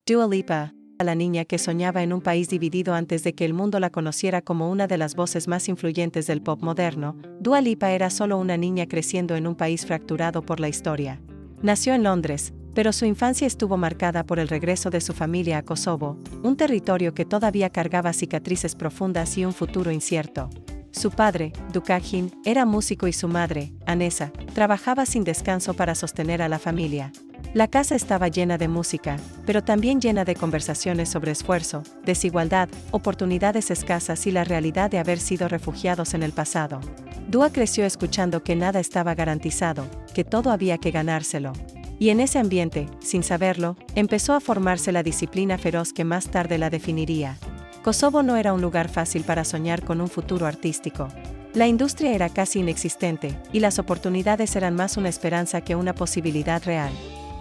Dua Lipa, la niña que soñaba en un país dividido antes de que el mundo la conociera como una de las voces más influyentes del pop moderno. Dua Lipa era solo una niña creciendo en un país fracturado por la historia. Nació en Londres, pero su infancia estuvo marcada por el regreso de su familia a Kosovo, un territorio que todavía cargaba cicatrices profundas y un futuro incierto. Su padre, Dukagin, era músico y su madre, Anesa, trabajaba sin descanso para sostener a la familia. La casa estaba llena de música, pero también llena de conversaciones sobre esfuerzo, desigualdad, oportunidades escasas y la realidad de haber sido refugiados en el pasado. Dua creció escuchando que nada estaba garantizado, que todo había que ganárselo. Y en ese ambiente, sin saberlo, empezó a formarse la disciplina feroz que más tarde la definiría. Kosovo no era un lugar fácil para soñar con un futuro artístico. La industria era casi inexistente, y las oportunidades eran más una esperanza que una posibilidad real.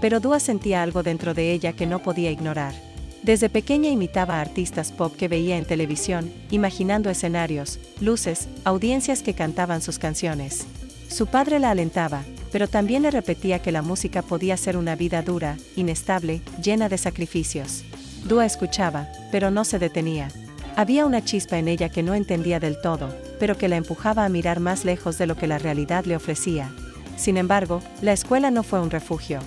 Pero Dua sentía algo dentro de ella que no podía ignorar. Desde pequeña imitaba a artistas pop que veía en televisión, imaginando escenarios, luces, audiencias que cantaban sus canciones. Su padre la alentaba, pero también le repetía que la música podía ser una vida dura, inestable, llena de sacrificios. Dua escuchaba, pero no se detenía. Había una chispa en ella que no entendía del todo, pero que la empujaba a mirar más lejos de lo que la realidad le ofrecía. Sin embargo, la escuela no fue un refugio.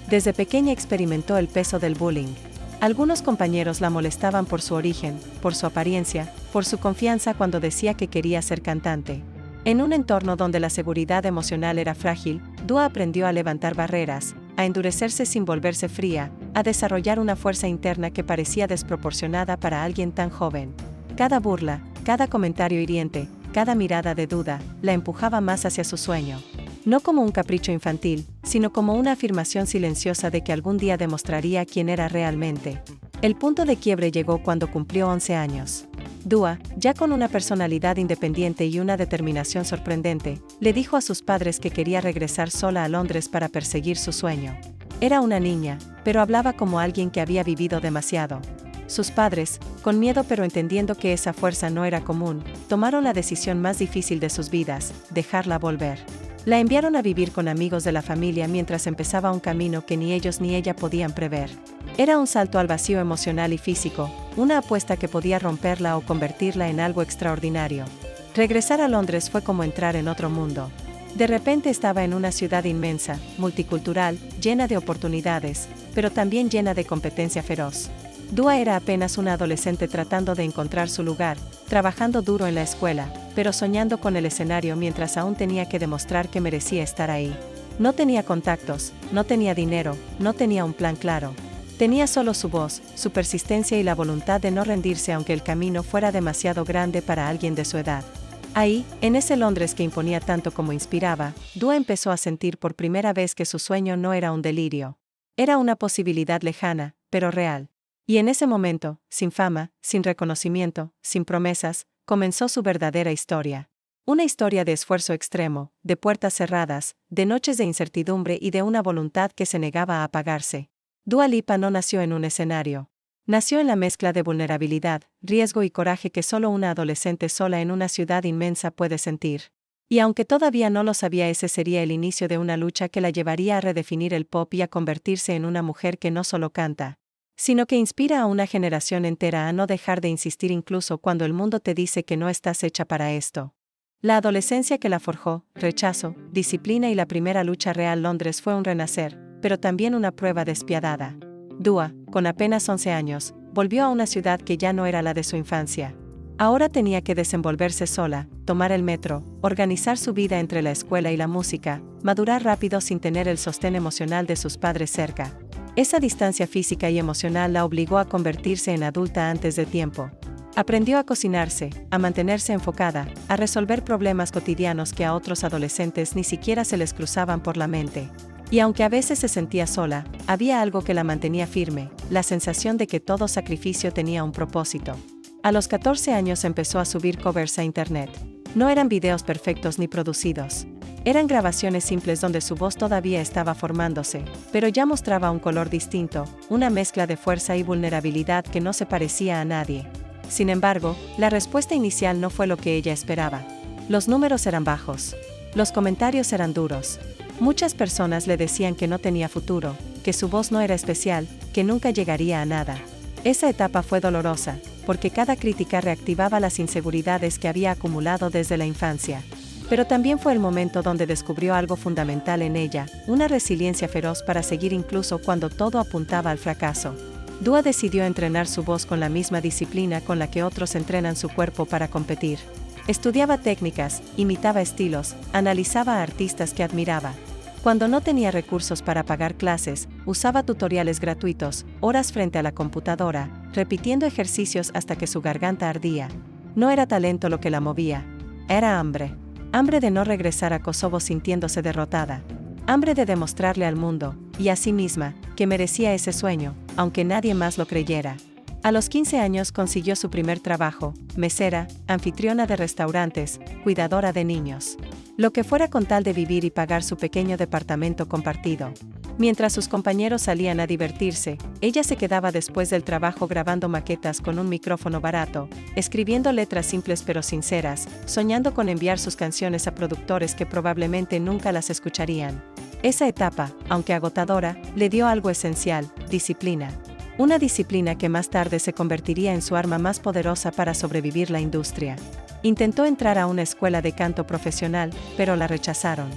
Desde pequeña experimentó el peso del bullying. Algunos compañeros la molestaban por su origen, por su apariencia, por su confianza cuando decía que quería ser cantante. En un entorno donde la seguridad emocional era frágil, Dua aprendió a levantar barreras, a endurecerse sin volverse fría, a desarrollar una fuerza interna que parecía desproporcionada para alguien tan joven. Cada burla, cada comentario hiriente, cada mirada de duda, la empujaba más hacia su sueño. No como un capricho infantil, sino como una afirmación silenciosa de que algún día demostraría quién era realmente. El punto de quiebre llegó cuando cumplió 11 años. Dua, ya con una personalidad independiente y una determinación sorprendente, le dijo a sus padres que quería regresar sola a Londres para perseguir su sueño. Era una niña, pero hablaba como alguien que había vivido demasiado. Sus padres, con miedo pero entendiendo que esa fuerza no era común, tomaron la decisión más difícil de sus vidas: dejarla volver. La enviaron a vivir con amigos de la familia mientras empezaba un camino que ni ellos ni ella podían prever. Era un salto al vacío emocional y físico, una apuesta que podía romperla o convertirla en algo extraordinario. Regresar a Londres fue como entrar en otro mundo. De repente estaba en una ciudad inmensa, multicultural, llena de oportunidades, pero también llena de competencia feroz. Dua era apenas una adolescente tratando de encontrar su lugar, trabajando duro en la escuela, pero soñando con el escenario mientras aún tenía que demostrar que merecía estar ahí. No tenía contactos, no tenía dinero, no tenía un plan claro. Tenía solo su voz, su persistencia y la voluntad de no rendirse aunque el camino fuera demasiado grande para alguien de su edad. Ahí, en ese Londres que imponía tanto como inspiraba, Dua empezó a sentir por primera vez que su sueño no era un delirio. Era una posibilidad lejana, pero real. Y en ese momento, sin fama, sin reconocimiento, sin promesas, comenzó su verdadera historia. Una historia de esfuerzo extremo, de puertas cerradas, de noches de incertidumbre y de una voluntad que se negaba a apagarse. Dua Lipa no nació en un escenario. Nació en la mezcla de vulnerabilidad, riesgo y coraje que solo una adolescente sola en una ciudad inmensa puede sentir. Y aunque todavía no lo sabía, ese sería el inicio de una lucha que la llevaría a redefinir el pop y a convertirse en una mujer que no solo canta, sino que inspira a una generación entera a no dejar de insistir incluso cuando el mundo te dice que no estás hecha para esto. La adolescencia que la forjó, rechazo, disciplina y la primera lucha real. Londres fue un renacer, pero también una prueba despiadada. Dua, con apenas 11 años, volvió a una ciudad que ya no era la de su infancia. Ahora tenía que desenvolverse sola, tomar el metro, organizar su vida entre la escuela y la música, madurar rápido sin tener el sostén emocional de sus padres cerca. Esa distancia física y emocional la obligó a convertirse en adulta antes de tiempo. Aprendió a cocinarse, a mantenerse enfocada, a resolver problemas cotidianos que a otros adolescentes ni siquiera se les cruzaban por la mente. Y aunque a veces se sentía sola, había algo que la mantenía firme, la sensación de que todo sacrificio tenía un propósito. A los 14 años empezó a subir covers a internet. No eran videos perfectos ni producidos. Eran grabaciones simples donde su voz todavía estaba formándose, pero ya mostraba un color distinto, una mezcla de fuerza y vulnerabilidad que no se parecía a nadie. Sin embargo, la respuesta inicial no fue lo que ella esperaba. Los números eran bajos. Los comentarios eran duros. Muchas personas le decían que no tenía futuro, que su voz no era especial, que nunca llegaría a nada. Esa etapa fue dolorosa, porque cada crítica reactivaba las inseguridades que había acumulado desde la infancia. Pero también fue el momento donde descubrió algo fundamental en ella, una resiliencia feroz para seguir incluso cuando todo apuntaba al fracaso. Dua decidió entrenar su voz con la misma disciplina con la que otros entrenan su cuerpo para competir. Estudiaba técnicas, imitaba estilos, analizaba a artistas que admiraba. Cuando no tenía recursos para pagar clases, usaba tutoriales gratuitos, horas frente a la computadora, repitiendo ejercicios hasta que su garganta ardía. No era talento lo que la movía, era hambre. Hambre de no regresar a Kosovo sintiéndose derrotada. Hambre de demostrarle al mundo, y a sí misma, que merecía ese sueño, aunque nadie más lo creyera. A los 15 años consiguió su primer trabajo, mesera, anfitriona de restaurantes, cuidadora de niños. Lo que fuera con tal de vivir y pagar su pequeño departamento compartido. Mientras sus compañeros salían a divertirse, ella se quedaba después del trabajo grabando maquetas con un micrófono barato, escribiendo letras simples pero sinceras, soñando con enviar sus canciones a productores que probablemente nunca las escucharían. Esa etapa, aunque agotadora, le dio algo esencial: disciplina. Una disciplina que más tarde se convertiría en su arma más poderosa para sobrevivir la industria. Intentó entrar a una escuela de canto profesional, pero la rechazaron.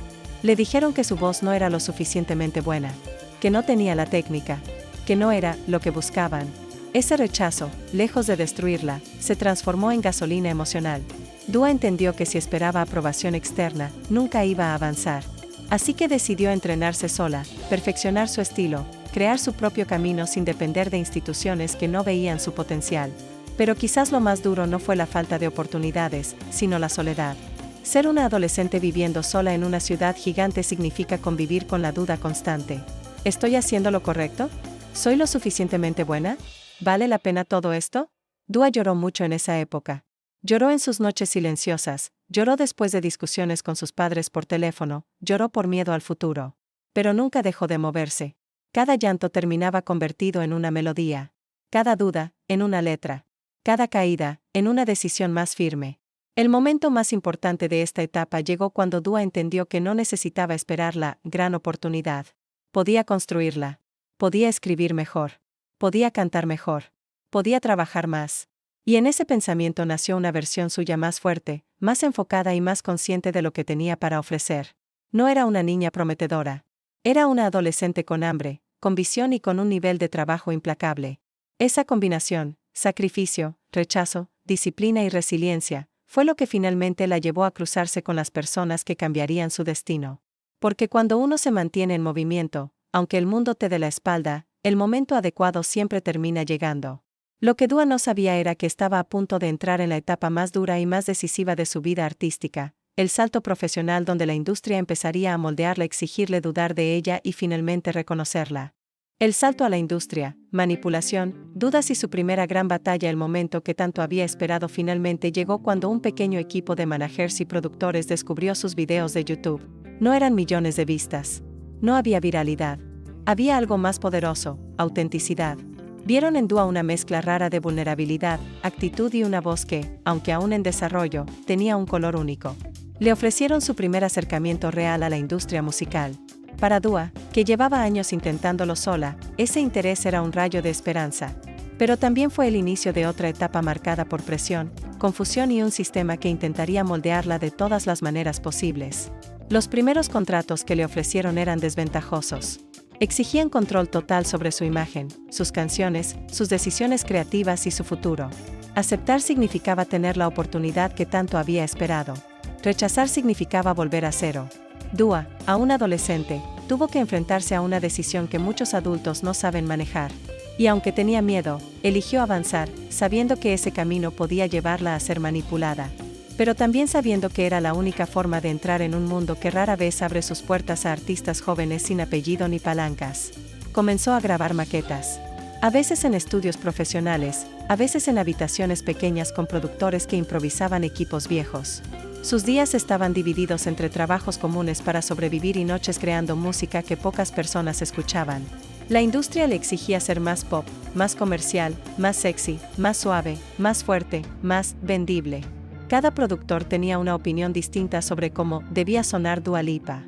Le dijeron que su voz no era lo suficientemente buena, que no tenía la técnica, que no era lo que buscaban. Ese rechazo, lejos de destruirla, se transformó en gasolina emocional. Dua entendió que si esperaba aprobación externa, nunca iba a avanzar. Así que decidió entrenarse sola, perfeccionar su estilo, crear su propio camino sin depender de instituciones que no veían su potencial. Pero quizás lo más duro no fue la falta de oportunidades, sino la soledad. Ser una adolescente viviendo sola en una ciudad gigante significa convivir con la duda constante. ¿Estoy haciendo lo correcto? ¿Soy lo suficientemente buena? ¿Vale la pena todo esto? Dua lloró mucho en esa época. Lloró en sus noches silenciosas, lloró después de discusiones con sus padres por teléfono, lloró por miedo al futuro. Pero nunca dejó de moverse. Cada llanto terminaba convertido en una melodía. Cada duda, en una letra. Cada caída, en una decisión más firme. El momento más importante de esta etapa llegó cuando Dua entendió que no necesitaba esperar la gran oportunidad. Podía construirla. Podía escribir mejor. Podía cantar mejor. Podía trabajar más. Y en ese pensamiento nació una versión suya más fuerte, más enfocada y más consciente de lo que tenía para ofrecer. No era una niña prometedora. Era una adolescente con hambre, con visión y con un nivel de trabajo implacable. Esa combinación, sacrificio, rechazo, disciplina y resiliencia, fue lo que finalmente la llevó a cruzarse con las personas que cambiarían su destino. Porque cuando uno se mantiene en movimiento, aunque el mundo te dé la espalda, el momento adecuado siempre termina llegando. Lo que Dua no sabía era que estaba a punto de entrar en la etapa más dura y más decisiva de su vida artística, el salto profesional donde la industria empezaría a moldearla, exigirle dudar de ella y finalmente reconocerla. El salto a la industria, manipulación, dudas y su primera gran batalla, el momento que tanto había esperado finalmente llegó cuando un pequeño equipo de managers y productores descubrió sus videos de YouTube. No eran millones de vistas. No había viralidad. Había algo más poderoso: autenticidad. Vieron en Dua una mezcla rara de vulnerabilidad, actitud y una voz que, aunque aún en desarrollo, tenía un color único. Le ofrecieron su primer acercamiento real a la industria musical. Para Dua, que llevaba años intentándolo sola, ese interés era un rayo de esperanza. Pero también fue el inicio de otra etapa marcada por presión, confusión y un sistema que intentaría moldearla de todas las maneras posibles. Los primeros contratos que le ofrecieron eran desventajosos. Exigían control total sobre su imagen, sus canciones, sus decisiones creativas y su futuro. Aceptar significaba tener la oportunidad que tanto había esperado. Rechazar significaba volver a cero. Dua, aún adolescente, tuvo que enfrentarse a una decisión que muchos adultos no saben manejar. Y aunque tenía miedo, eligió avanzar, sabiendo que ese camino podía llevarla a ser manipulada. Pero también sabiendo que era la única forma de entrar en un mundo que rara vez abre sus puertas a artistas jóvenes sin apellido ni palancas. Comenzó a grabar maquetas. A veces en estudios profesionales, a veces en habitaciones pequeñas con productores que improvisaban equipos viejos. Sus días estaban divididos entre trabajos comunes para sobrevivir y noches creando música que pocas personas escuchaban. La industria le exigía ser más pop, más comercial, más sexy, más suave, más fuerte, más vendible. Cada productor tenía una opinión distinta sobre cómo debía sonar Dua Lipa.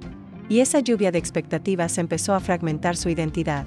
Y esa lluvia de expectativas empezó a fragmentar su identidad.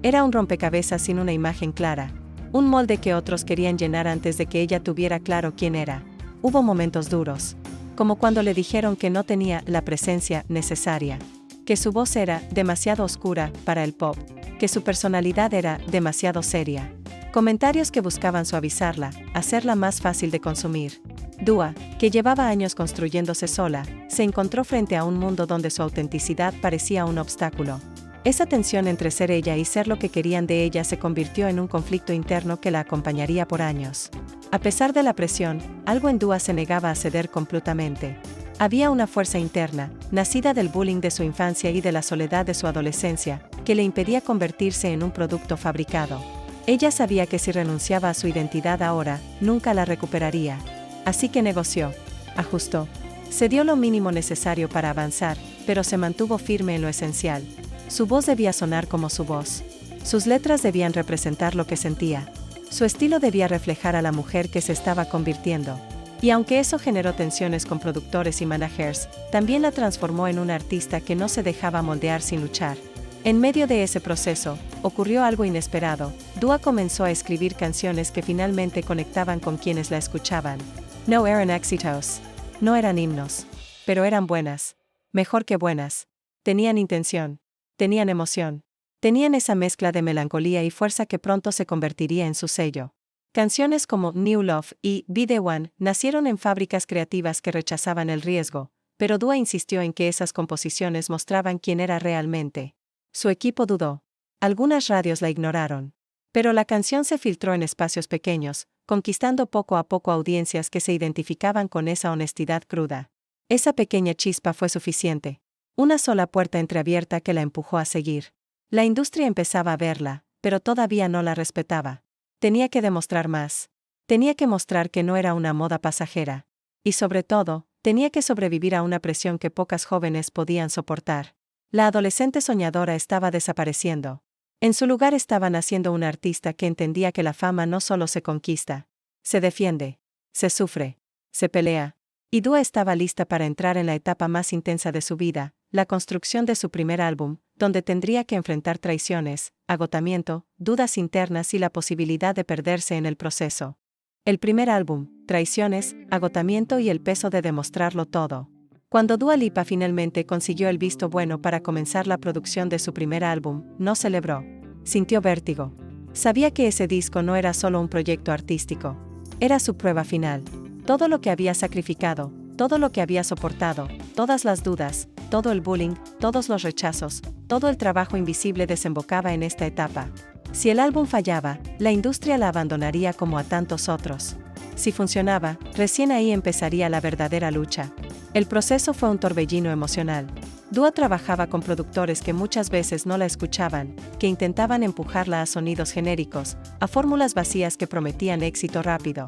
Era un rompecabezas sin una imagen clara. Un molde que otros querían llenar antes de que ella tuviera claro quién era. Hubo momentos duros. Como cuando le dijeron que no tenía la presencia necesaria. Que su voz era demasiado oscura para el pop. Que su personalidad era demasiado seria. Comentarios que buscaban suavizarla, hacerla más fácil de consumir. Dua, que llevaba años construyéndose sola, se encontró frente a un mundo donde su autenticidad parecía un obstáculo. Esa tensión entre ser ella y ser lo que querían de ella se convirtió en un conflicto interno que la acompañaría por años. A pesar de la presión, algo en Dua se negaba a ceder completamente. Había una fuerza interna, nacida del bullying de su infancia y de la soledad de su adolescencia, que le impedía convertirse en un producto fabricado. Ella sabía que si renunciaba a su identidad ahora, nunca la recuperaría. Así que negoció, ajustó. Se dio lo mínimo necesario para avanzar, pero se mantuvo firme en lo esencial. Su voz debía sonar como su voz. Sus letras debían representar lo que sentía. Su estilo debía reflejar a la mujer que se estaba convirtiendo. Y aunque eso generó tensiones con productores y managers, también la transformó en una artista que no se dejaba moldear sin luchar. En medio de ese proceso, ocurrió algo inesperado. Dua comenzó a escribir canciones que finalmente conectaban con quienes la escuchaban. No eran éxitos. No eran himnos. Pero eran buenas. Mejor que buenas. Tenían intención. Tenían emoción. Tenían esa mezcla de melancolía y fuerza que pronto se convertiría en su sello. Canciones como New Love y Be The One nacieron en fábricas creativas que rechazaban el riesgo, pero Dua insistió en que esas composiciones mostraban quién era realmente. Su equipo dudó. Algunas radios la ignoraron. Pero la canción se filtró en espacios pequeños, conquistando poco a poco audiencias que se identificaban con esa honestidad cruda. Esa pequeña chispa fue suficiente. Una sola puerta entreabierta que la empujó a seguir. La industria empezaba a verla, pero todavía no la respetaba. Tenía que demostrar más. Tenía que mostrar que no era una moda pasajera. Y sobre todo, tenía que sobrevivir a una presión que pocas jóvenes podían soportar. La adolescente soñadora estaba desapareciendo. En su lugar estaba naciendo una artista que entendía que la fama no solo se conquista, se defiende, se sufre, se pelea. Y Dua estaba lista para entrar en la etapa más intensa de su vida, la construcción de su primer álbum, donde tendría que enfrentar traiciones, agotamiento, dudas internas y la posibilidad de perderse en el proceso. El primer álbum, traiciones, agotamiento y el peso de demostrarlo todo. Cuando Dua Lipa finalmente consiguió el visto bueno para comenzar la producción de su primer álbum, no celebró. Sintió vértigo. Sabía que ese disco no era solo un proyecto artístico. Era su prueba final. Todo lo que había sacrificado, todo lo que había soportado, todas las dudas, todo el bullying, todos los rechazos, todo el trabajo invisible desembocaba en esta etapa. Si el álbum fallaba, la industria la abandonaría como a tantos otros. Si funcionaba, recién ahí empezaría la verdadera lucha. El proceso fue un torbellino emocional. Dua trabajaba con productores que muchas veces no la escuchaban, que intentaban empujarla a sonidos genéricos, a fórmulas vacías que prometían éxito rápido.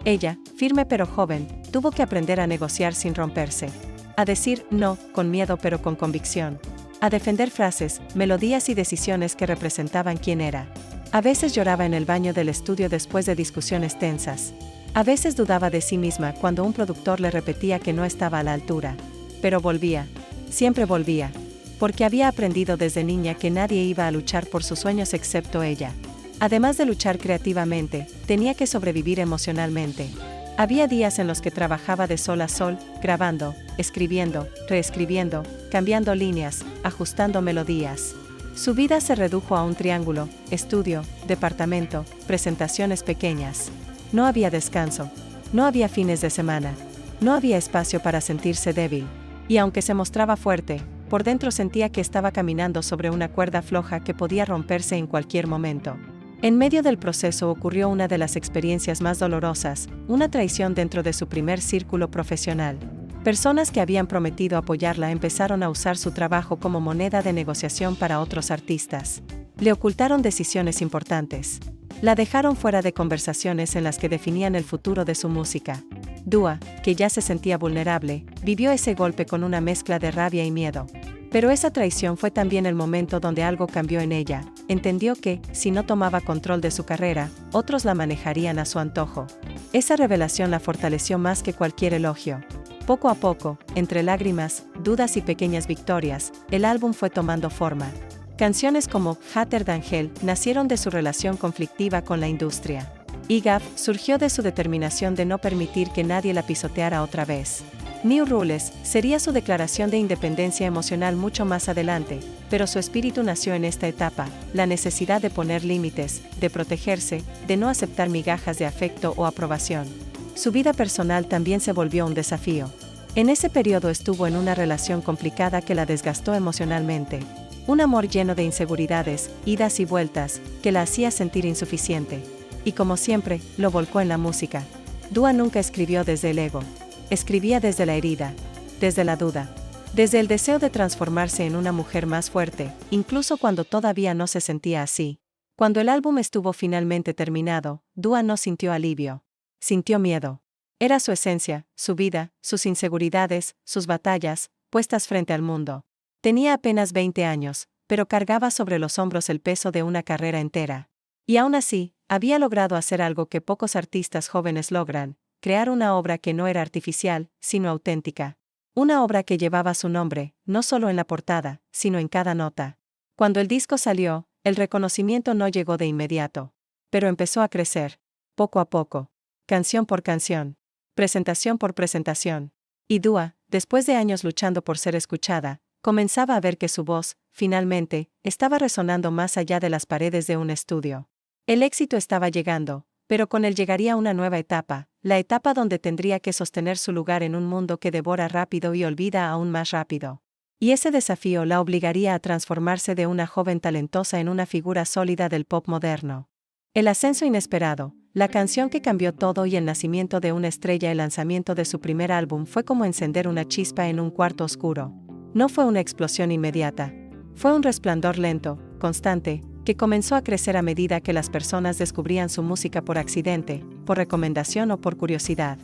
Ella, firme pero joven, tuvo que aprender a negociar sin romperse. A decir no, con miedo pero con convicción. A defender frases, melodías y decisiones que representaban quién era. A veces lloraba en el baño del estudio después de discusiones tensas. A veces dudaba de sí misma cuando un productor le repetía que no estaba a la altura. Pero volvía. Siempre volvía. Porque había aprendido desde niña que nadie iba a luchar por sus sueños excepto ella. Además de luchar creativamente, tenía que sobrevivir emocionalmente. Había días en los que trabajaba de sol a sol, grabando, escribiendo, reescribiendo, cambiando líneas, ajustando melodías. Su vida se redujo a un triángulo: estudio, departamento, presentaciones pequeñas. No había descanso. No había fines de semana. No había espacio para sentirse débil. Y aunque se mostraba fuerte, por dentro sentía que estaba caminando sobre una cuerda floja que podía romperse en cualquier momento. En medio del proceso ocurrió una de las experiencias más dolorosas, una traición dentro de su primer círculo profesional. Personas que habían prometido apoyarla empezaron a usar su trabajo como moneda de negociación para otros artistas. Le ocultaron decisiones importantes. La dejaron fuera de conversaciones en las que definían el futuro de su música. Dua, que ya se sentía vulnerable, vivió ese golpe con una mezcla de rabia y miedo. Pero esa traición fue también el momento donde algo cambió en ella. Entendió que, si no tomaba control de su carrera, otros la manejarían a su antojo. Esa revelación la fortaleció más que cualquier elogio. Poco a poco, entre lágrimas, dudas y pequeñas victorias, el álbum fue tomando forma. Canciones como Hotter Than Hell nacieron de su relación conflictiva con la industria. IGAF surgió de su determinación de no permitir que nadie la pisoteara otra vez. New Rules sería su declaración de independencia emocional mucho más adelante, pero su espíritu nació en esta etapa, la necesidad de poner límites, de protegerse, de no aceptar migajas de afecto o aprobación. Su vida personal también se volvió un desafío. En ese periodo estuvo en una relación complicada que la desgastó emocionalmente. Un amor lleno de inseguridades, idas y vueltas, que la hacía sentir insuficiente. Y como siempre, lo volcó en la música. Dua nunca escribió desde el ego. Escribía desde la herida, desde la duda, desde el deseo de transformarse en una mujer más fuerte, incluso cuando todavía no se sentía así. Cuando el álbum estuvo finalmente terminado, Dua no sintió alivio. Sintió miedo. Era su esencia, su vida, sus inseguridades, sus batallas, puestas frente al mundo. Tenía apenas 20 años, pero cargaba sobre los hombros el peso de una carrera entera. Y aún así, había logrado hacer algo que pocos artistas jóvenes logran: crear una obra que no era artificial, sino auténtica. Una obra que llevaba su nombre, no solo en la portada, sino en cada nota. Cuando el disco salió, el reconocimiento no llegó de inmediato. Pero empezó a crecer. Poco a poco. Canción por canción. Presentación por presentación. Y Dua, después de años luchando por ser escuchada, comenzaba a ver que su voz, finalmente, estaba resonando más allá de las paredes de un estudio. El éxito estaba llegando, pero con él llegaría una nueva etapa, la etapa donde tendría que sostener su lugar en un mundo que devora rápido y olvida aún más rápido. Y ese desafío la obligaría a transformarse de una joven talentosa en una figura sólida del pop moderno. El ascenso inesperado, la canción que cambió todo y el nacimiento de una estrella. El lanzamiento de su primer álbum fue como encender una chispa en un cuarto oscuro. No fue una explosión inmediata. Fue un resplandor lento, constante, que comenzó a crecer a medida que las personas descubrían su música por accidente, por recomendación o por curiosidad.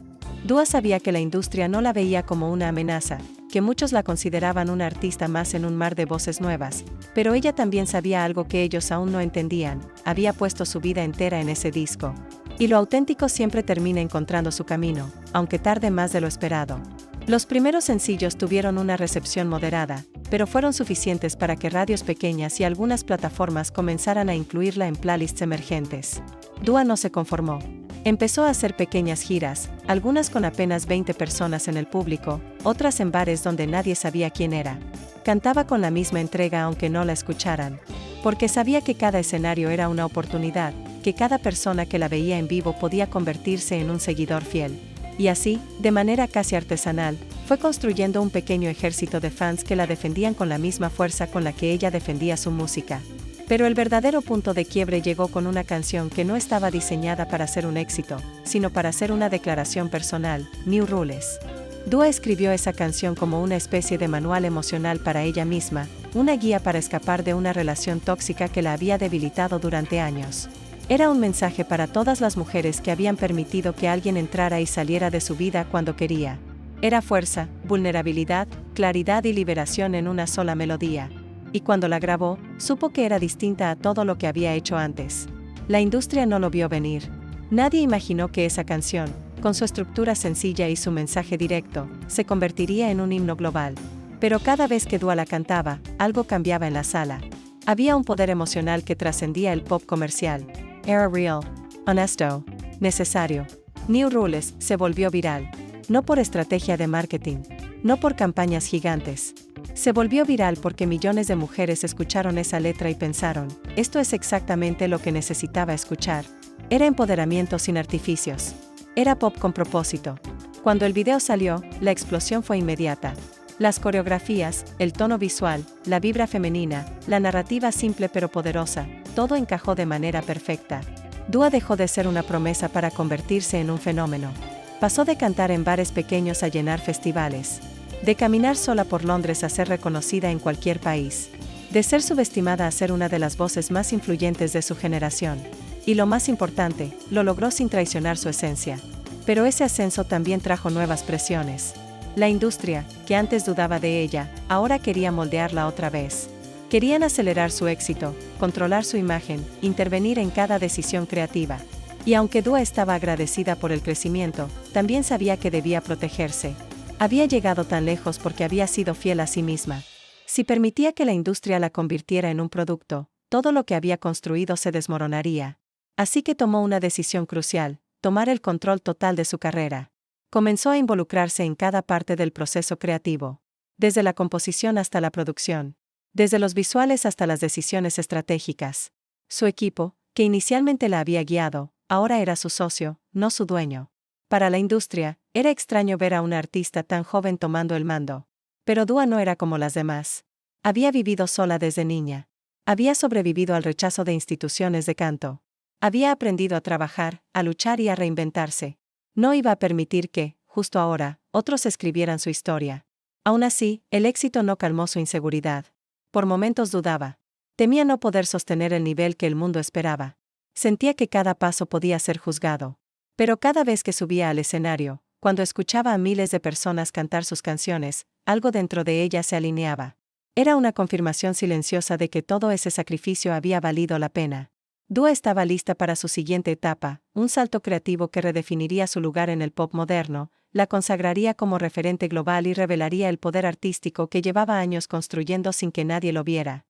Dua sabía que la industria no la veía como una amenaza, que muchos la consideraban una artista más en un mar de voces nuevas, pero ella también sabía algo que ellos aún no entendían: había puesto su vida entera en ese disco. Y lo auténtico siempre termina encontrando su camino, aunque tarde más de lo esperado. Los primeros sencillos tuvieron una recepción moderada, pero fueron suficientes para que radios pequeñas y algunas plataformas comenzaran a incluirla en playlists emergentes. Dua no se conformó. Empezó a hacer pequeñas giras, algunas con apenas 20 personas en el público, otras en bares donde nadie sabía quién era. Cantaba con la misma entrega aunque no la escucharan, porque sabía que cada escenario era una oportunidad, que cada persona que la veía en vivo podía convertirse en un seguidor fiel. Y así, de manera casi artesanal, fue construyendo un pequeño ejército de fans que la defendían con la misma fuerza con la que ella defendía su música. Pero el verdadero punto de quiebre llegó con una canción que no estaba diseñada para ser un éxito, sino para ser una declaración personal: New Rules. Dua escribió esa canción como una especie de manual emocional para ella misma, una guía para escapar de una relación tóxica que la había debilitado durante años. Era un mensaje para todas las mujeres que habían permitido que alguien entrara y saliera de su vida cuando quería. Era fuerza, vulnerabilidad, claridad y liberación en una sola melodía. Y cuando la grabó, supo que era distinta a todo lo que había hecho antes. La industria no lo vio venir. Nadie imaginó que esa canción, con su estructura sencilla y su mensaje directo, se convertiría en un himno global. Pero cada vez que Dua la cantaba, algo cambiaba en la sala. Había un poder emocional que trascendía el pop comercial. Era real, honesto, necesario. New Rules se volvió viral. No por estrategia de marketing, no por campañas gigantes. Se volvió viral porque millones de mujeres escucharon esa letra y pensaron: esto es exactamente lo que necesitaba escuchar. Era empoderamiento sin artificios. Era pop con propósito. Cuando el video salió, la explosión fue inmediata. Las coreografías, el tono visual, la vibra femenina, la narrativa simple pero poderosa, todo encajó de manera perfecta. Dua dejó de ser una promesa para convertirse en un fenómeno. Pasó de cantar en bares pequeños a llenar festivales. De caminar sola por Londres a ser reconocida en cualquier país. De ser subestimada a ser una de las voces más influyentes de su generación. Y lo más importante, lo logró sin traicionar su esencia. Pero ese ascenso también trajo nuevas presiones. La industria, que antes dudaba de ella, ahora quería moldearla otra vez. Querían acelerar su éxito, controlar su imagen, intervenir en cada decisión creativa. Y aunque Dua estaba agradecida por el crecimiento, también sabía que debía protegerse. Había llegado tan lejos porque había sido fiel a sí misma. Si permitía que la industria la convirtiera en un producto, todo lo que había construido se desmoronaría. Así que tomó una decisión crucial: tomar el control total de su carrera. Comenzó a involucrarse en cada parte del proceso creativo, desde la composición hasta la producción, desde los visuales hasta las decisiones estratégicas. Su equipo, que inicialmente la había guiado, ahora era su socio, no su dueño. Para la industria, era extraño ver a una artista tan joven tomando el mando. Pero Dua no era como las demás. Había vivido sola desde niña. Había sobrevivido al rechazo de instituciones de canto. Había aprendido a trabajar, a luchar y a reinventarse. No iba a permitir que, justo ahora, otros escribieran su historia. Aún así, el éxito no calmó su inseguridad. Por momentos dudaba. Temía no poder sostener el nivel que el mundo esperaba. Sentía que cada paso podía ser juzgado. Pero cada vez que subía al escenario, cuando escuchaba a miles de personas cantar sus canciones, algo dentro de ella se alineaba. Era una confirmación silenciosa de que todo ese sacrificio había valido la pena. Dua estaba lista para su siguiente etapa, un salto creativo que redefiniría su lugar en el pop moderno, la consagraría como referente global y revelaría el poder artístico que llevaba años construyendo sin que nadie lo viera.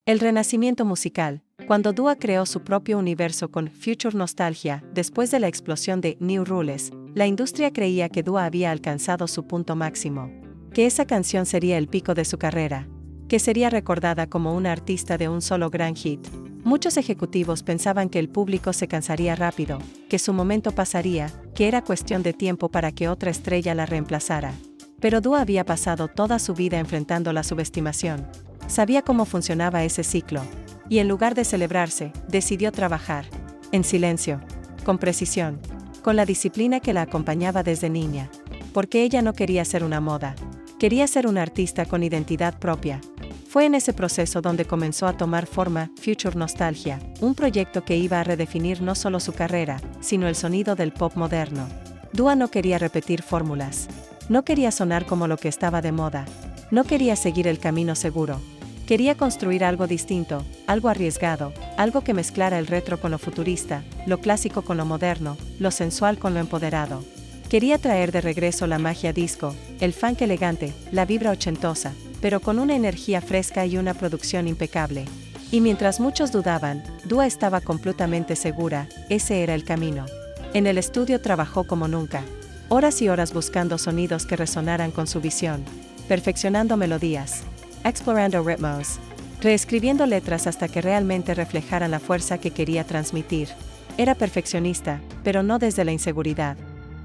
El renacimiento musical. Cuando Dua creó su propio universo con Future Nostalgia, después de la explosión de New Rules, la industria creía que Dua había alcanzado su punto máximo, que esa canción sería el pico de su carrera, que sería recordada como una artista de un solo gran hit. Muchos ejecutivos pensaban que el público se cansaría rápido, que su momento pasaría, que era cuestión de tiempo para que otra estrella la reemplazara. Pero Dua había pasado toda su vida enfrentando la subestimación. Sabía cómo funcionaba ese ciclo. Y en lugar de celebrarse, decidió trabajar. En silencio. Con precisión. Con la disciplina que la acompañaba desde niña. Porque ella no quería ser una moda. Quería ser una artista con identidad propia. Fue en ese proceso donde comenzó a tomar forma Future Nostalgia, un proyecto que iba a redefinir no solo su carrera, sino el sonido del pop moderno. Dua no quería repetir fórmulas. No quería sonar como lo que estaba de moda. No quería seguir el camino seguro. Quería construir algo distinto, algo arriesgado, algo que mezclara el retro con lo futurista, lo clásico con lo moderno, lo sensual con lo empoderado. Quería traer de regreso la magia disco, el funk elegante, la vibra ochentosa, pero con una energía fresca y una producción impecable. Y mientras muchos dudaban, Dua estaba completamente segura: ese era el camino. En el estudio trabajó como nunca. Horas y horas buscando sonidos que resonaran con su visión, perfeccionando melodías, explorando ritmos, reescribiendo letras hasta que realmente reflejaran la fuerza que quería transmitir. Era perfeccionista, pero no desde la inseguridad.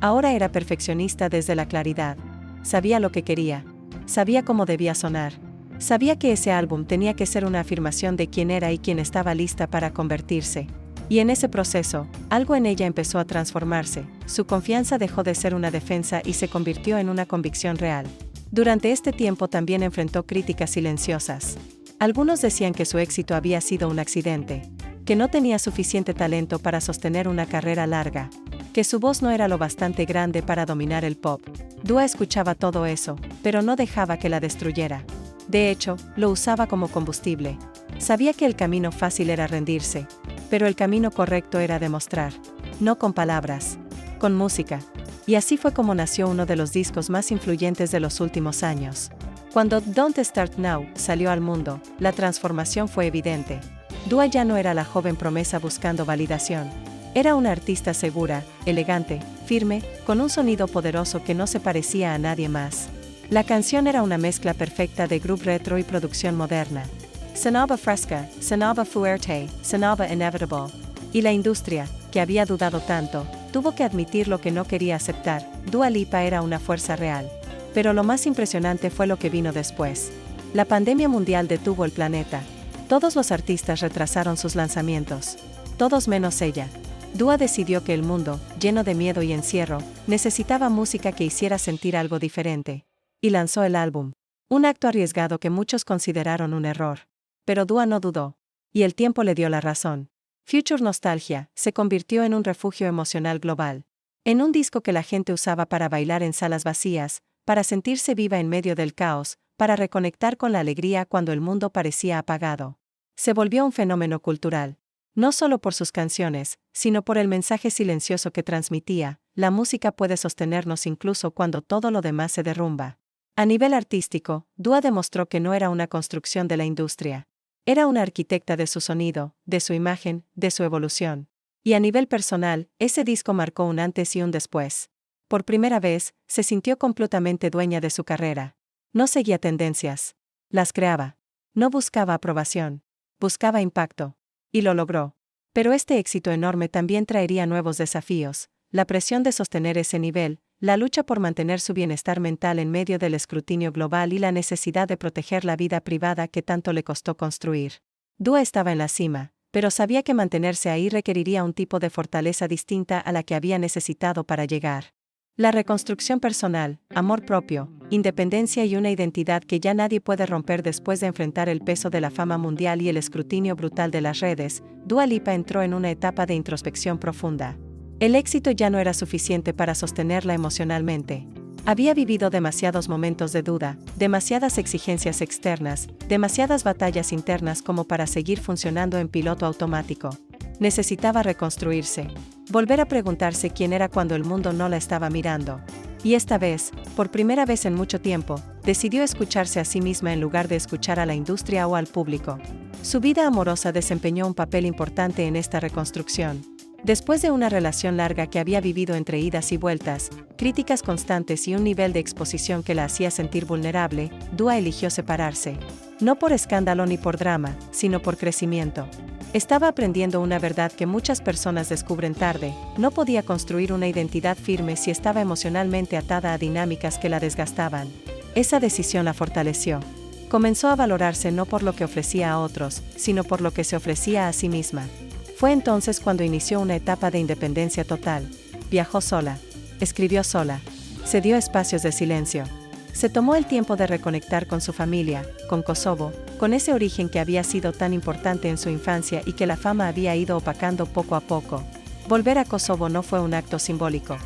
Ahora era perfeccionista desde la claridad. Sabía lo que quería. Sabía cómo debía sonar. Sabía que ese álbum tenía que ser una afirmación de quién era y quién estaba lista para convertirse. Y en ese proceso, algo en ella empezó a transformarse. Su confianza dejó de ser una defensa y se convirtió en una convicción real. Durante este tiempo también enfrentó críticas silenciosas. Algunos decían que su éxito había sido un accidente, que no tenía suficiente talento para sostener una carrera larga, que su voz no era lo bastante grande para dominar el pop. Dua escuchaba todo eso, pero no dejaba que la destruyera. De hecho, lo usaba como combustible. Sabía que el camino fácil era rendirse, pero el camino correcto era demostrar. No con palabras, con música. Y así fue como nació uno de los discos más influyentes de los últimos años. Cuando Don't Start Now salió al mundo, la transformación fue evidente. Dua ya no era la joven promesa buscando validación. Era una artista segura, elegante, firme, con un sonido poderoso que no se parecía a nadie más. La canción era una mezcla perfecta de groove retro y producción moderna. Sonaba fresca, sonaba fuerte, sonaba inevitable. Y la industria, que había dudado tanto, tuvo que admitir lo que no quería aceptar: Dua Lipa era una fuerza real. Pero lo más impresionante fue lo que vino después. La pandemia mundial detuvo el planeta. Todos los artistas retrasaron sus lanzamientos. Todos menos ella. Dua decidió que el mundo, lleno de miedo y encierro, necesitaba música que hiciera sentir algo diferente. Y lanzó el álbum. Un acto arriesgado que muchos consideraron un error. Pero Dua no dudó. Y el tiempo le dio la razón. Future Nostalgia se convirtió en un refugio emocional global. En un disco que la gente usaba para bailar en salas vacías, para sentirse viva en medio del caos, para reconectar con la alegría cuando el mundo parecía apagado. Se volvió un fenómeno cultural. No solo por sus canciones, sino por el mensaje silencioso que transmitía: la música puede sostenernos incluso cuando todo lo demás se derrumba. A nivel artístico, Dua demostró que no era una construcción de la industria. Era una arquitecta de su sonido, de su imagen, de su evolución. Y a nivel personal, ese disco marcó un antes y un después. Por primera vez, se sintió completamente dueña de su carrera. No seguía tendencias. Las creaba. No buscaba aprobación. Buscaba impacto. Y lo logró. Pero este éxito enorme también traería nuevos desafíos: la presión de sostener ese nivel, la lucha por mantener su bienestar mental en medio del escrutinio global y la necesidad de proteger la vida privada que tanto le costó construir. Dua estaba en la cima, pero sabía que mantenerse ahí requeriría un tipo de fortaleza distinta a la que había necesitado para llegar. La reconstrucción personal, amor propio, independencia y una identidad que ya nadie puede romper después de enfrentar el peso de la fama mundial y el escrutinio brutal de las redes. Dua Lipa entró en una etapa de introspección profunda. El éxito ya no era suficiente para sostenerla emocionalmente. Había vivido demasiados momentos de duda, demasiadas exigencias externas, demasiadas batallas internas como para seguir funcionando en piloto automático. Necesitaba reconstruirse. Volver a preguntarse quién era cuando el mundo no la estaba mirando. Y esta vez, por primera vez en mucho tiempo, decidió escucharse a sí misma en lugar de escuchar a la industria o al público. Su vida amorosa desempeñó un papel importante en esta reconstrucción. Después de una relación larga que había vivido entre idas y vueltas, críticas constantes y un nivel de exposición que la hacía sentir vulnerable, Dua eligió separarse. No por escándalo ni por drama, sino por crecimiento. Estaba aprendiendo una verdad que muchas personas descubren tarde: no podía construir una identidad firme si estaba emocionalmente atada a dinámicas que la desgastaban. Esa decisión la fortaleció. Comenzó a valorarse no por lo que ofrecía a otros, sino por lo que se ofrecía a sí misma. Fue entonces cuando inició una etapa de independencia total. Viajó sola. Escribió sola. Se dio espacios de silencio. Se tomó el tiempo de reconectar con su familia, con Kosovo, con ese origen que había sido tan importante en su infancia y que la fama había ido opacando poco a poco. Volver a Kosovo no fue un acto simbólico.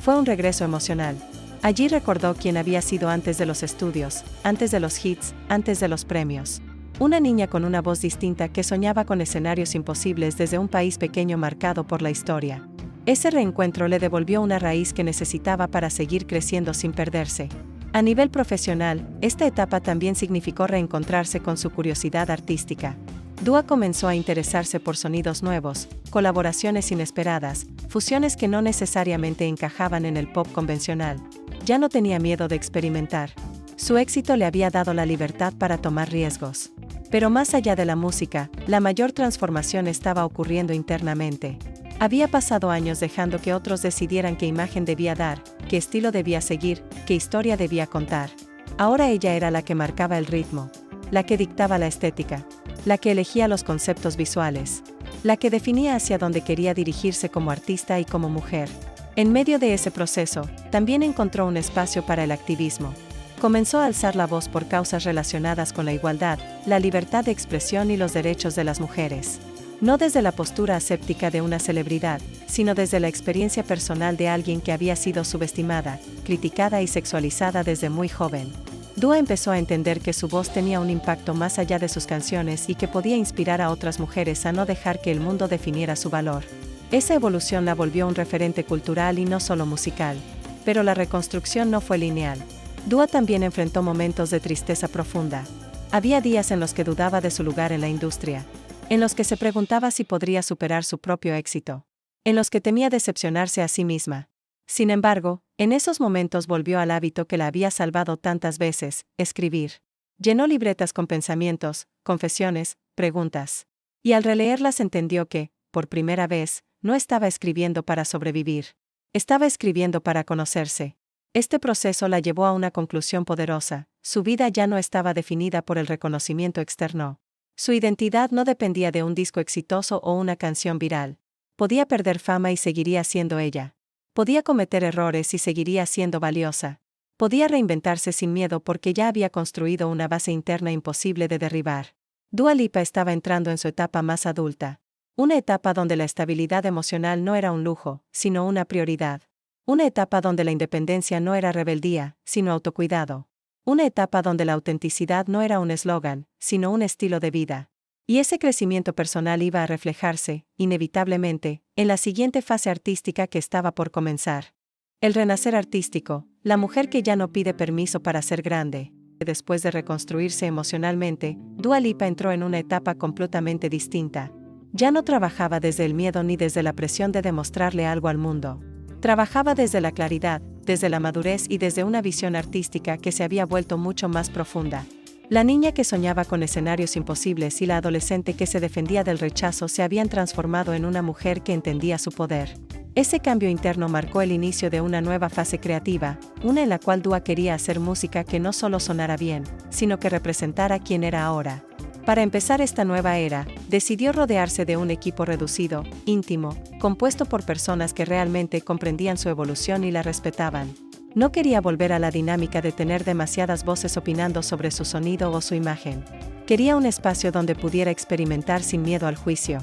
Fue un regreso emocional. Allí recordó quién había sido antes de los estudios, antes de los hits, antes de los premios. Una niña con una voz distinta que soñaba con escenarios imposibles desde un país pequeño marcado por la historia. Ese reencuentro le devolvió una raíz que necesitaba para seguir creciendo sin perderse. A nivel profesional, esta etapa también significó reencontrarse con su curiosidad artística. Dua comenzó a interesarse por sonidos nuevos, colaboraciones inesperadas, fusiones que no necesariamente encajaban en el pop convencional. Ya no tenía miedo de experimentar. Su éxito le había dado la libertad para tomar riesgos. Pero más allá de la música, la mayor transformación estaba ocurriendo internamente. Había pasado años dejando que otros decidieran qué imagen debía dar, qué estilo debía seguir, qué historia debía contar. Ahora ella era la que marcaba el ritmo, la que dictaba la estética, la que elegía los conceptos visuales, la que definía hacia dónde quería dirigirse como artista y como mujer. En medio de ese proceso, también encontró un espacio para el activismo. Comenzó a alzar la voz por causas relacionadas con la igualdad, la libertad de expresión y los derechos de las mujeres. No desde la postura aséptica de una celebridad, sino desde la experiencia personal de alguien que había sido subestimada, criticada y sexualizada desde muy joven. Dua empezó a entender que su voz tenía un impacto más allá de sus canciones y que podía inspirar a otras mujeres a no dejar que el mundo definiera su valor. Esa evolución la volvió un referente cultural y no solo musical. Pero la reconstrucción no fue lineal. Dua también enfrentó momentos de tristeza profunda. Había días en los que dudaba de su lugar en la industria, en los que se preguntaba si podría superar su propio éxito, en los que temía decepcionarse a sí misma. Sin embargo, en esos momentos volvió al hábito que la había salvado tantas veces: escribir. Llenó libretas con pensamientos, confesiones, preguntas. Y al releerlas entendió que, por primera vez, no estaba escribiendo para sobrevivir. Estaba escribiendo para conocerse. Este proceso la llevó a una conclusión poderosa: su vida ya no estaba definida por el reconocimiento externo. Su identidad no dependía de un disco exitoso o una canción viral. Podía perder fama y seguiría siendo ella. Podía cometer errores y seguiría siendo valiosa. Podía reinventarse sin miedo porque ya había construido una base interna imposible de derribar. Dua Lipa estaba entrando en su etapa más adulta. Una etapa donde la estabilidad emocional no era un lujo, sino una prioridad. Una etapa donde la independencia no era rebeldía, sino autocuidado. Una etapa donde la autenticidad no era un eslogan, sino un estilo de vida. Y ese crecimiento personal iba a reflejarse, inevitablemente, en la siguiente fase artística que estaba por comenzar. El renacer artístico, la mujer que ya no pide permiso para ser grande. Después de reconstruirse emocionalmente, Dua Lipa entró en una etapa completamente distinta. Ya no trabajaba desde el miedo ni desde la presión de demostrarle algo al mundo. Trabajaba desde la claridad, desde la madurez y desde una visión artística que se había vuelto mucho más profunda. La niña que soñaba con escenarios imposibles y la adolescente que se defendía del rechazo se habían transformado en una mujer que entendía su poder. Ese cambio interno marcó el inicio de una nueva fase creativa, una en la cual Dua quería hacer música que no solo sonara bien, sino que representara quién era ahora. Para empezar esta nueva era, decidió rodearse de un equipo reducido, íntimo, compuesto por personas que realmente comprendían su evolución y la respetaban. No quería volver a la dinámica de tener demasiadas voces opinando sobre su sonido o su imagen. Quería un espacio donde pudiera experimentar sin miedo al juicio.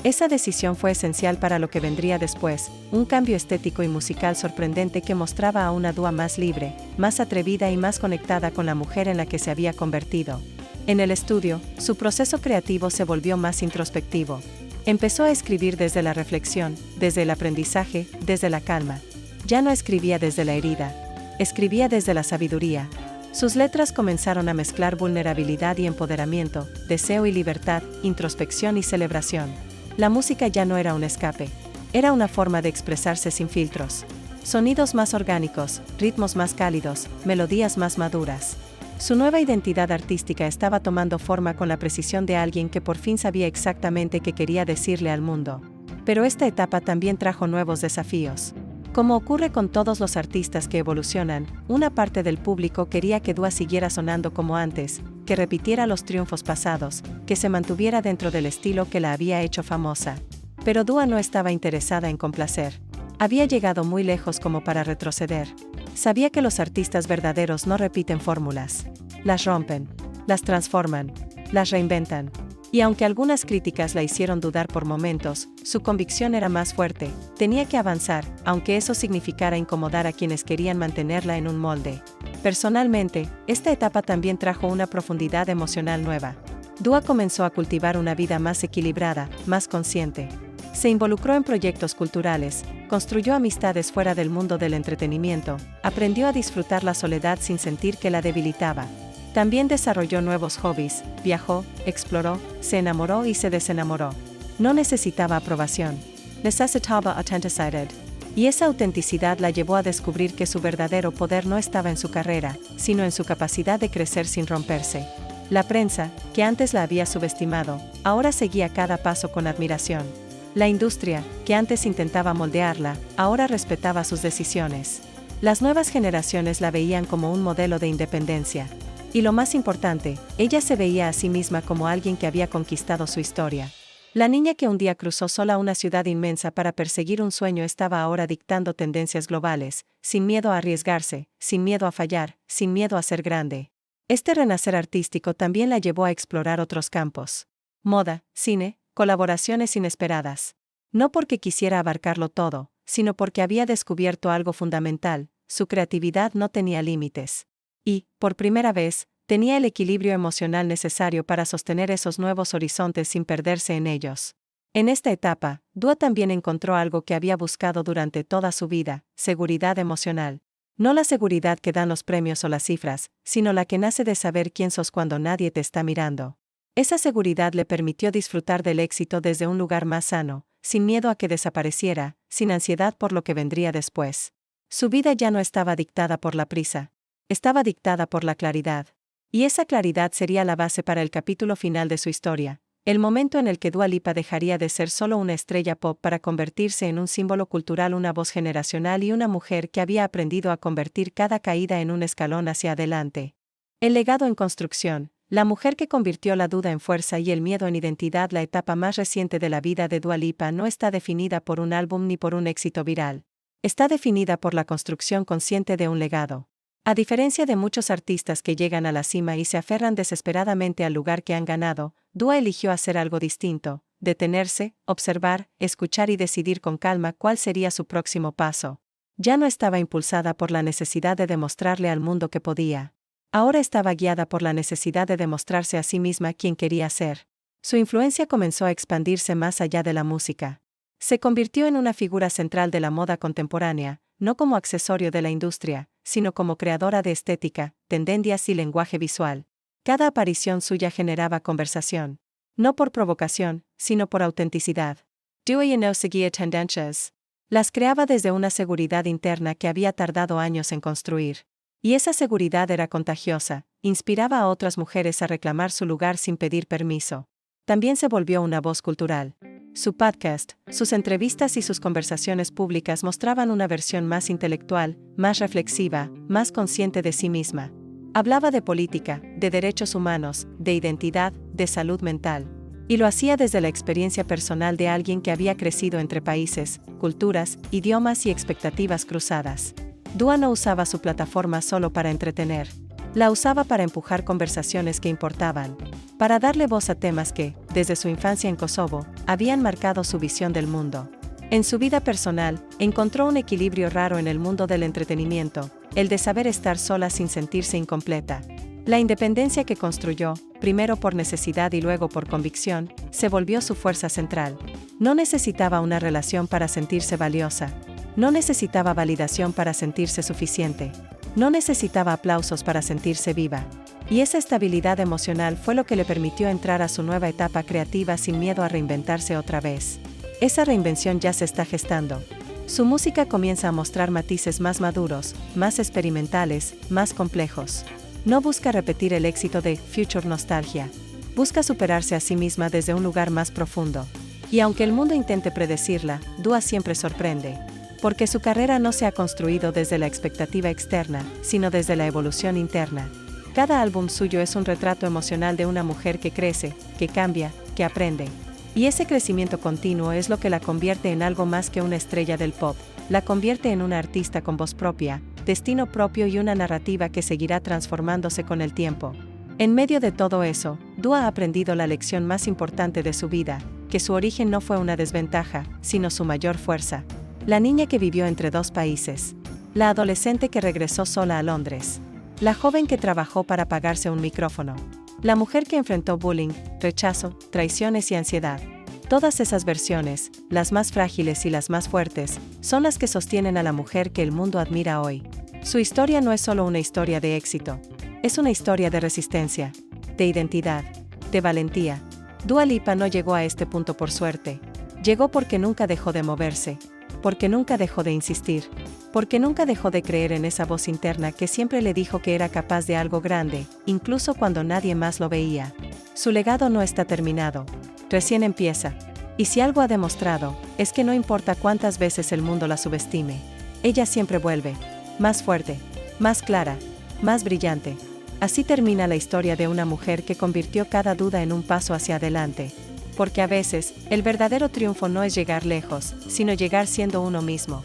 Esa decisión fue esencial para lo que vendría después, un cambio estético y musical sorprendente que mostraba a una Dua más libre, más atrevida y más conectada con la mujer en la que se había convertido. En el estudio, su proceso creativo se volvió más introspectivo. Empezó a escribir desde la reflexión, desde el aprendizaje, desde la calma. Ya no escribía desde la herida, escribía desde la sabiduría. Sus letras comenzaron a mezclar vulnerabilidad y empoderamiento, deseo y libertad, introspección y celebración. La música ya no era un escape, era una forma de expresarse sin filtros. Sonidos más orgánicos, ritmos más cálidos, melodías más maduras. Su nueva identidad artística estaba tomando forma con la precisión de alguien que por fin sabía exactamente qué quería decirle al mundo. Pero esta etapa también trajo nuevos desafíos. Como ocurre con todos los artistas que evolucionan, una parte del público quería que Dua siguiera sonando como antes, que repitiera los triunfos pasados, que se mantuviera dentro del estilo que la había hecho famosa. Pero Dua no estaba interesada en complacer. Había llegado muy lejos como para retroceder. Sabía que los artistas verdaderos no repiten fórmulas. Las rompen, las transforman, las reinventan. Y aunque algunas críticas la hicieron dudar por momentos, su convicción era más fuerte. Tenía que avanzar, aunque eso significara incomodar a quienes querían mantenerla en un molde. Personalmente, esta etapa también trajo una profundidad emocional nueva. Dua comenzó a cultivar una vida más equilibrada, más consciente. Se involucró en proyectos culturales, construyó amistades fuera del mundo del entretenimiento, aprendió a disfrutar la soledad sin sentir que la debilitaba. También desarrolló nuevos hobbies, viajó, exploró, se enamoró y se desenamoró. No necesitaba aprobación. Necesitaba autenticidad. Y esa autenticidad la llevó a descubrir que su verdadero poder no estaba en su carrera, sino en su capacidad de crecer sin romperse. La prensa, que antes la había subestimado, ahora seguía cada paso con admiración. La industria, que antes intentaba moldearla, ahora respetaba sus decisiones. Las nuevas generaciones la veían como un modelo de independencia. Y lo más importante, ella se veía a sí misma como alguien que había conquistado su historia. La niña que un día cruzó sola una ciudad inmensa para perseguir un sueño estaba ahora dictando tendencias globales, sin miedo a arriesgarse, sin miedo a fallar, sin miedo a ser grande. Este renacer artístico también la llevó a explorar otros campos. Moda, cine, colaboraciones inesperadas. No porque quisiera abarcarlo todo, sino porque había descubierto algo fundamental: su creatividad no tenía límites. Y, por primera vez, tenía el equilibrio emocional necesario para sostener esos nuevos horizontes sin perderse en ellos. En esta etapa, Dua también encontró algo que había buscado durante toda su vida: seguridad emocional. No la seguridad que dan los premios o las cifras, sino la que nace de saber quién sos cuando nadie te está mirando. Esa seguridad le permitió disfrutar del éxito desde un lugar más sano, sin miedo a que desapareciera, sin ansiedad por lo que vendría después. Su vida ya no estaba dictada por la prisa. Estaba dictada por la claridad. Y esa claridad sería la base para el capítulo final de su historia, el momento en el que Dua Lipa dejaría de ser solo una estrella pop para convertirse en un símbolo cultural, una voz generacional y una mujer que había aprendido a convertir cada caída en un escalón hacia adelante. El legado en construcción, la mujer que convirtió la duda en fuerza y el miedo en identidad. La etapa más reciente de la vida de Dua Lipa no está definida por un álbum ni por un éxito viral. Está definida por la construcción consciente de un legado. A diferencia de muchos artistas que llegan a la cima y se aferran desesperadamente al lugar que han ganado, Dua eligió hacer algo distinto: detenerse, observar, escuchar y decidir con calma cuál sería su próximo paso. Ya no estaba impulsada por la necesidad de demostrarle al mundo que podía. Ahora estaba guiada por la necesidad de demostrarse a sí misma quién quería ser. Su influencia comenzó a expandirse más allá de la música. Se convirtió en una figura central de la moda contemporánea, no como accesorio de la industria, sino como creadora de estética, tendencias y lenguaje visual. Cada aparición suya generaba conversación. No por provocación, sino por autenticidad. Dua no seguía tendencias. Las creaba desde una seguridad interna que había tardado años en construir. Y esa seguridad era contagiosa, inspiraba a otras mujeres a reclamar su lugar sin pedir permiso. También se volvió una voz cultural. Su podcast, sus entrevistas y sus conversaciones públicas mostraban una versión más intelectual, más reflexiva, más consciente de sí misma. Hablaba de política, de derechos humanos, de identidad, de salud mental. Y lo hacía desde la experiencia personal de alguien que había crecido entre países, culturas, idiomas y expectativas cruzadas. Dua no usaba su plataforma solo para entretener. La usaba para empujar conversaciones que importaban, para darle voz a temas que, desde su infancia en Kosovo, habían marcado su visión del mundo. En su vida personal, encontró un equilibrio raro en el mundo del entretenimiento, el de saber estar sola sin sentirse incompleta. La independencia que construyó, primero por necesidad y luego por convicción, se volvió su fuerza central. No necesitaba una relación para sentirse valiosa. No necesitaba validación para sentirse suficiente. No necesitaba aplausos para sentirse viva. Y esa estabilidad emocional fue lo que le permitió entrar a su nueva etapa creativa sin miedo a reinventarse otra vez. Esa reinvención ya se está gestando. Su música comienza a mostrar matices más maduros, más experimentales, más complejos. No busca repetir el éxito de Future Nostalgia. Busca superarse a sí misma desde un lugar más profundo. Y aunque el mundo intente predecirla, Dua siempre sorprende. Porque su carrera no se ha construido desde la expectativa externa, sino desde la evolución interna. Cada álbum suyo es un retrato emocional de una mujer que crece, que cambia, que aprende. Y ese crecimiento continuo es lo que la convierte en algo más que una estrella del pop, la convierte en una artista con voz propia, destino propio y una narrativa que seguirá transformándose con el tiempo. En medio de todo eso, Dua ha aprendido la lección más importante de su vida, que su origen no fue una desventaja, sino su mayor fuerza. La niña que vivió entre dos países. La adolescente que regresó sola a Londres. La joven que trabajó para pagarse un micrófono. La mujer que enfrentó bullying, rechazo, traiciones y ansiedad. Todas esas versiones, las más frágiles y las más fuertes, son las que sostienen a la mujer que el mundo admira hoy. Su historia no es solo una historia de éxito. Es una historia de resistencia, de identidad, de valentía. Dua Lipa no llegó a este punto por suerte. Llegó porque nunca dejó de moverse. Porque nunca dejó de insistir, porque nunca dejó de creer en esa voz interna que siempre le dijo que era capaz de algo grande, incluso cuando nadie más lo veía. Su legado no está terminado, recién empieza. Y si algo ha demostrado, es que no importa cuántas veces el mundo la subestime, ella siempre vuelve, más fuerte, más clara, más brillante. Así termina la historia de una mujer que convirtió cada duda en un paso hacia adelante. Porque a veces, el verdadero triunfo no es llegar lejos, sino llegar siendo uno mismo.